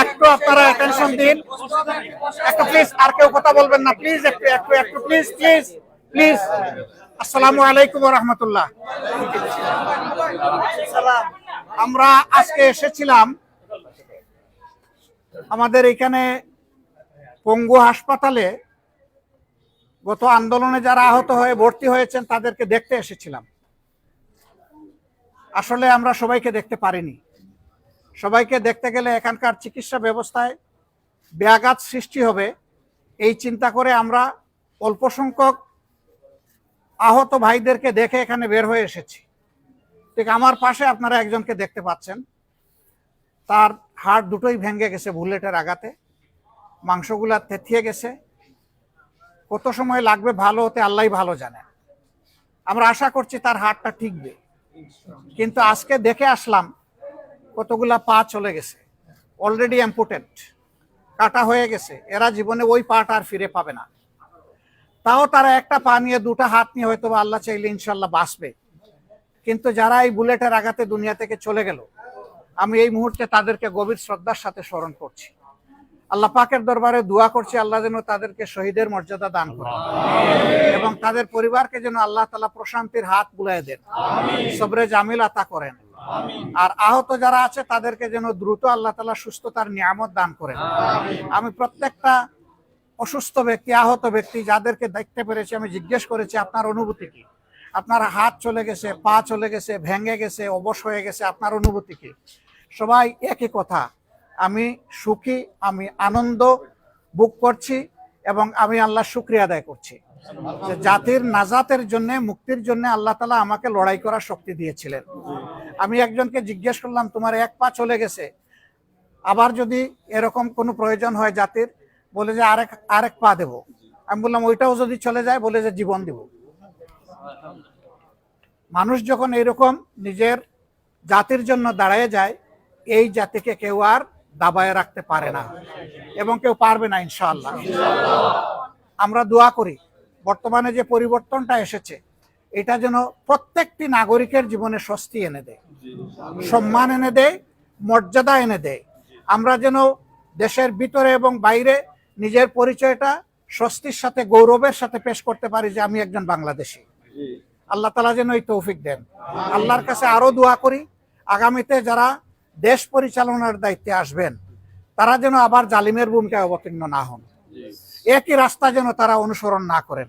একটু আপনারা অ্যাটেনশন দিন, একটু প্লিজ। আর কেউ কথা বলবেন না প্লিজ, একটু একটু একটু প্লিজ প্লিজ প্লিজ। আসসালামু আলাইকুম ওয়া রাহমাতুল্লাহ। আমরা আজকে এসেছিলাম আমাদের এখানে পঙ্গু হাসপাতালে গত আন্দোলনে যারা আহত হয়ে ভর্তি হয়েছেন তাদেরকে দেখতে এসেছিলাম। আসলে আমরা সবাইকে দেখতে পারিনি। সবাইকে দেখতে গেলে এখানকার চিকিৎসা ব্যবস্থায় ব্যাঘাত সৃষ্টি হবে, এই চিন্তা করে আমরা অল্প সংখ্যক আহত ভাইদেরকে দেখে এখানে বের হয়ে এসেছি। ঠিক আমার পাশে আপনারা একজনকে দেখতে পাচ্ছেন, তার হাড় দুটোই ভেঙে গেছে বুলেটের আঘাতে, মাংসগুলা থেতিয়ে গেছে। কত সময় লাগবে ভালো হতে আল্লাহই ভালো জানে। আমরা আশা করছি তার হাড়টা ঠিকবে, কিন্তু আজকে দেখে আসলাম কতগুলা পা চলে গেছে, অলরেডি অ্যাম্পুটেড, কাটা হয়ে গেছে। এরা জীবনে ওই পাটা আর ফিরে পাবে না। তাও তারা একটা পা নিয়ে দুটা হাত নিয়ে হয়তো আল্লাহ চাইলে ইনশাল্লাহ বাঁচবে। কিন্তু যারা এই বুলেটের আঘাতে দুনিয়া থেকে চলে গেল, আমি এই মুহূর্তে তাদেরকে গভীর শ্রদ্ধার সাথে স্মরণ করছি। আল্লাহ পাকের দরবারে দোয়া করছি আল্লাহ যেন তাদেরকে শহীদের মর্যাদা দান করেন এবং তাদের পরিবারকে যেন আল্লাহ তাআলা প্রশান্তির হাত বুলায় দেন, সবরে জামিল আতা করেন। আর আহত যারা আছে তাদেরকে যেন দ্রুত আল্লাহ তাআলা সুস্থতার নিয়ামত দান করেন। আমি প্রত্যেকটা অসুস্থ ব্যক্তি, আহত ব্যক্তি যাদেরকে দেখতে পেরেছি আমি জিজ্ঞেস করেছি আপনার অনুভূতি কি? আপনার হাত চলে গেছে, পা চলে গেছে, ভেঙে গেছে, অবশ হয়ে গেছে, আপনার অনুভূতি কি? সবাই একই কথা, আমি সুখী, আমি আনন্দ ভোগ করছি এবং আমি আল্লাহর শুকরিয়া আদায় করছি যে জাতির নাজাতের জন্য, মুক্তির জন্য আল্লাহ তাআলা আমাকে লড়াই করার শক্তি দিয়েছিলেন। আমি একজনকে জিজ্ঞেস করলাম তোমার এক পা চলে গেছে, আবার যদি এরকম কোনো প্রয়োজন হয় জাতির, বলে যে আরেক পা দেব। আমি বললাম ওইটাও যদি চলে যায়, বলে যে জীবন দেব। মানুষ যখন এরকম নিজের জাতির জন্য দাঁড়ায় যায়, এই জাতিকে কেউ আর দাবায় রাখতে পারে না এবং কেউ পারবে না ইনশাআল্লাহ। আমরা দোয়া করি বর্তমানে যে পরিবর্তনটা এসেছে এটা যেন প্রত্যেকটি নাগরিকের জীবনে স্বস্তি এনে দেয়, সম্মান এনে দেয়, মর্যাদা এনে দেয়। আমরা যেন দেশের ভিতরে এবং বাইরে নিজের পরিচয়টা স্বস্তির সাথে, গৌরবের সাথে পেশ করতে পারি যে আমি একজন বাংলাদেশী। আল্লাহ তাআলা যেন এই তৌফিক দেন। আল্লাহর কাছে আরো দোয়া করি আগামীতে যারা দেশ পরিচালনার দায়িত্বে আসবেন তারা যেন আবার জালিমের ভূমিকায় অবতীর্ণ না হন, একই রাস্তা যেন তারা অনুসরণ না করেন।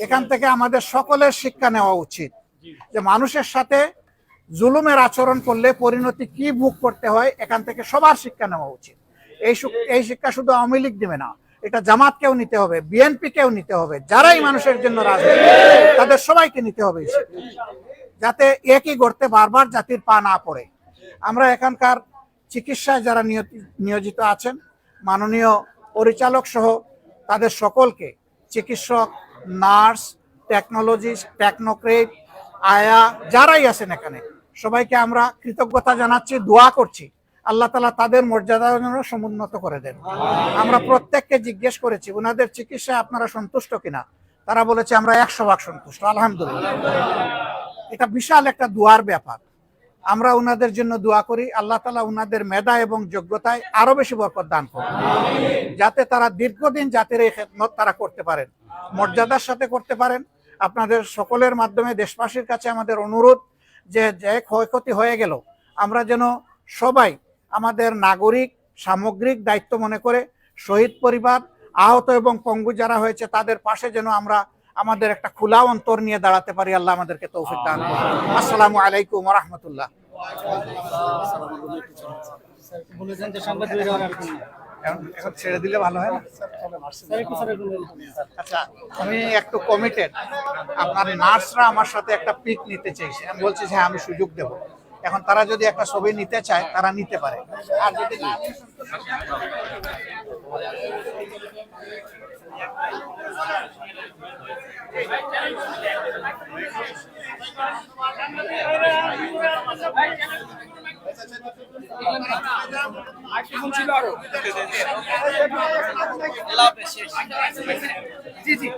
এখান থেকে আমাদের সকলের শিক্ষা নেওয়া উচিত যে মানুষের সাথে জুলুমের আচরণ করলে পরিণতি কি ভোগ করতে হয়, এখান থেকে সবার শিক্ষা নেওয়া উচিত। এই শিক্ষা শুধু আওয়ামী লীগ দেবে না, এটা জামাতকেও নিতে হবে, বিএনপিকেও নিতে হবে, যারাই মানুষের জন্য রাজনীতি তাদের সবাইকে নিতে হবে, যাতে একই গর্তে বারবার জাতির পা না পড়ে। আমরা এখানকার চিকিৎসায় যারা নিয়োজিত আছেন, মাননীয় পরিচালক সহ তাদের সকলকে, চিকিৎসক, নার্স, টেকনোলজিস্ট, টেকনোক্রেট, আয়া যারাই আছেন এখানে সবাইকে আমরা কৃতজ্ঞতা জানাচ্ছি, দোয়া করছি আল্লাহ তাআলা তাদের মর্যাদা যেন সমুন্নত করে দেন। আমরা প্রত্যেককে জিজ্ঞেস করেছি ওনাদের চিকিৎসায় আপনারা সন্তুষ্ট কিনা, তারা বলেছে আমরা 100% সন্তুষ্ট, আলহামদুলিল্লাহ। এটা বিশাল একটা দোয়ার ব্যাপার। আমরা ওনাদের জন্য দোয়া করি আল্লাহ তাআলা ওনাদের মেধা এবং যোগ্যতায় আরো বেশি বরকত দান করুন, যাতে তারা দীর্ঘদিন জাতির এই খেদমত তারা করতে পারেন, মর্যাদার সাথে করতে পারেন। আপনাদের সকলের মাধ্যমে দেশবাসীর কাছে আমাদের অনুরোধ যে ক্ষয়ক্ষতি হয়ে গেল আমরা যেন সবাই আমাদের নাগরিক সামগ্রিক দায়িত্ব মনে করে শহীদ পরিবার, আহত এবং পঙ্গু যারা হয়েছে তাদের পাশে যেন আমরা আমাদের একটা খোলা অন্তর নিয়ে দাঁড়াতে পারি। আল্লাহ আমাদেরকে তৌফিক দান করুন। আসসালামু আলাইকুম ওয়া রাহমাতুল্লাহ। এখন ছেড়ে দিলে ভালো হয় না? আচ্ছা, আমি একটু কমিটেড। আপনার নার্সরা আমার সাথে একটা পিক নিতে চাইছে, আমি বলছি যে হ্যাঁ আমি সুযোগ দেব। এখন তারা যদি একটা ছবি নিতে চায় তারা নিতে পারে, আর যদি না জি জি জি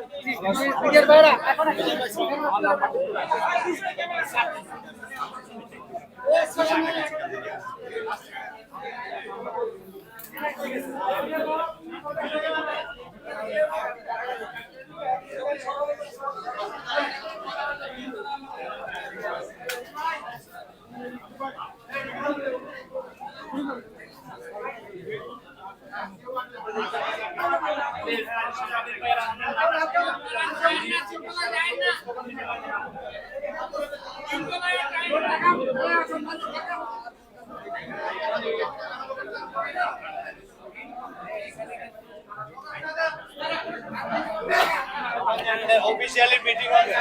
অফিসিয়ালি মিটিং হবে,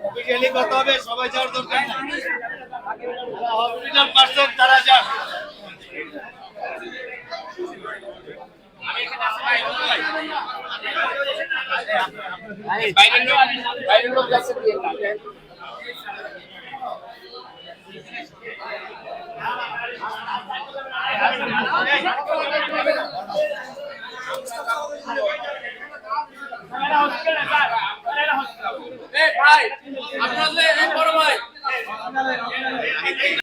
অফিসিয়ালি কথা হবে, সবাই যাওয়ার দরকার নাই, হসপিটাল পার্সন তারা যান। বাইরের লোক যাচ্ছে দিয়ে না